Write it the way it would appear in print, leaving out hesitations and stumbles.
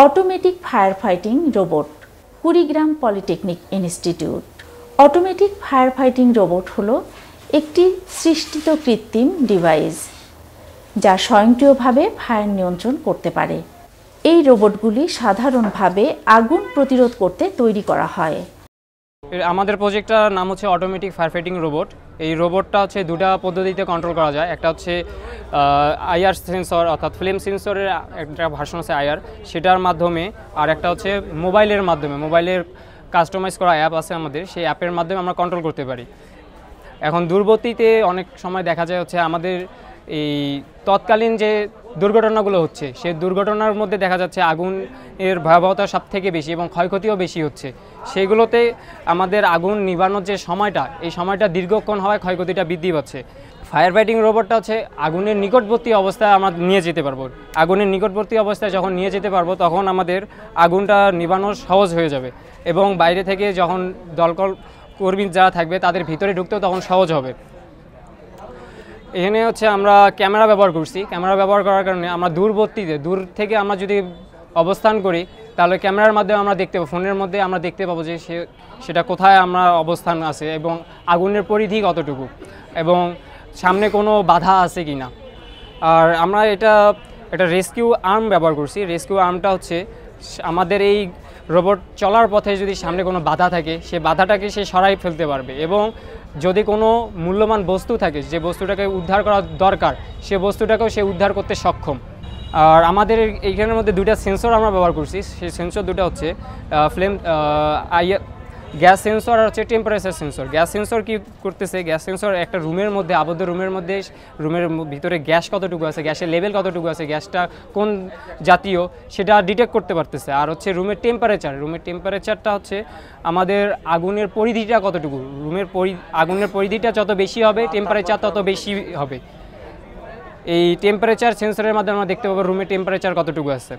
Automatic fire fighting robot, Kurigram polytechnic institute. Automatic fire fighting robot হলো একটি সৃষ্টিত কৃত্রিম ডিভাইস যা স্বয়ংক্রিয়ভাবে ফায়ার নিয়ন্ত্রণ করতে পারে। এই রোবটগুলি সাধারণভাবে আগুন প্রতিরোধ করতে তৈরি করা হয়। আমাদের প্রজেক্টটার নাম হচ্ছে অটোমেটিক ফায়ার ফাইটিং রোবট। এই রোবটটা হচ্ছে দুটা পদ্ধতিতে কন্ট্রোল করা যায়। একটা হচ্ছে আইআর সেন্সর, অর্থাৎ ফ্লেম সেন্সরের একটা ভার্সন আছে আইআর, সেটার মাধ্যমে, আর একটা হচ্ছে মোবাইলের মাধ্যমে, মোবাইলের কাস্টমাইজ করা অ্যাপ আছে আমাদের, সেই অ্যাপের মাধ্যমে আমরা কন্ট্রোল করতে পারি। এখন দূরবর্তীতে অনেক সময় দেখা যায় হচ্ছে আমাদের এই তৎকালীন যে দুর্ঘটনাগুলো হচ্ছে, সেই দুর্ঘটনার মধ্যে দেখা যাচ্ছে আগুনের ভয়াবহতা সব থেকে বেশি এবং ক্ষয়ক্ষতিও বেশি হচ্ছে। সেইগুলোতে আমাদের আগুন নিবানোর যে সময়টা, এই সময়টা দীর্ঘক্ষণ হওয়ায় ক্ষয়ক্ষতিটা বৃদ্ধি পাচ্ছে। ফায়ার ফাইটিং রোবটটা হচ্ছে আগুনের নিকটবর্তী অবস্থায় আমরা নিয়ে যেতে পারবো। আগুনের নিকটবর্তী অবস্থায় যখন নিয়ে যেতে পারবো, তখন আমাদের আগুনটা নিবানো সহজ হয়ে যাবে এবং বাইরে থেকে যখন দমকল কর্মী যারা থাকবে তাদের ভিতরে ঢুকতেও তখন সহজ হবে। এখানে হচ্ছে আমরা ক্যামেরা ব্যবহার করছি। ক্যামেরা ব্যবহার করার কারণে আমরা দূর থেকে আমরা যদি অবস্থান করি, তাহলে ক্যামেরার মাধ্যমে আমরা দেখতে পাবো, ফোনের মধ্যে আমরা দেখতে পাবো যে সেটা কোথায় আমরা অবস্থান আছে এবং আগুনের পরিধি কতটুকু এবং সামনে কোনো বাধা আছে কি না। আর আমরা এটা রেস্কিউ আর্ম ব্যবহার করছি। রেস্কিউ আর্মটা হচ্ছে আমাদের এই রোবট চলার পথে যদি সামনে কোনো বাধা থাকে, সে বাধাটাকে সে সরাই ফেলতে পারবে এবং যদি কোনো মূল্যবান বস্তু থাকে, যে বস্তুটাকে উদ্ধার করা দরকার, সে বস্তুটাকেও সে উদ্ধার করতে সক্ষম। আর আমাদের এইখানের মধ্যে দুটা সেন্সর আমরা ব্যবহার করছি। সেই সেন্সর দুটো হচ্ছে গ্যাস সেন্সর আর হচ্ছে টেম্পারেচার সেন্সর। গ্যাস সেন্সর কি করতেছে, গ্যাস সেন্সর একটা রুমের মধ্যে, আবদ্ধ রুমের মধ্যে, রুমের ভিতরে গ্যাস কতটুকু আছে, গ্যাসের লেভেল কতটুকু আছে, গ্যাসটা কোন জাতীয়, সেটা ডিটেক্ট করতে পারতেছে। আর হচ্ছে রুমের টেম্পারেচারটা হচ্ছে আমাদের আগুনের পরিধিটা কতটুকু, আগুনের পরিধিটা যত বেশি হবে, টেম্পারেচার তত বেশি হবে। এই টেম্পারেচার সেন্সরের মাধ্যমে আমরা দেখতে পাবো রুমের টেম্পারেচার কতটুকু আছে।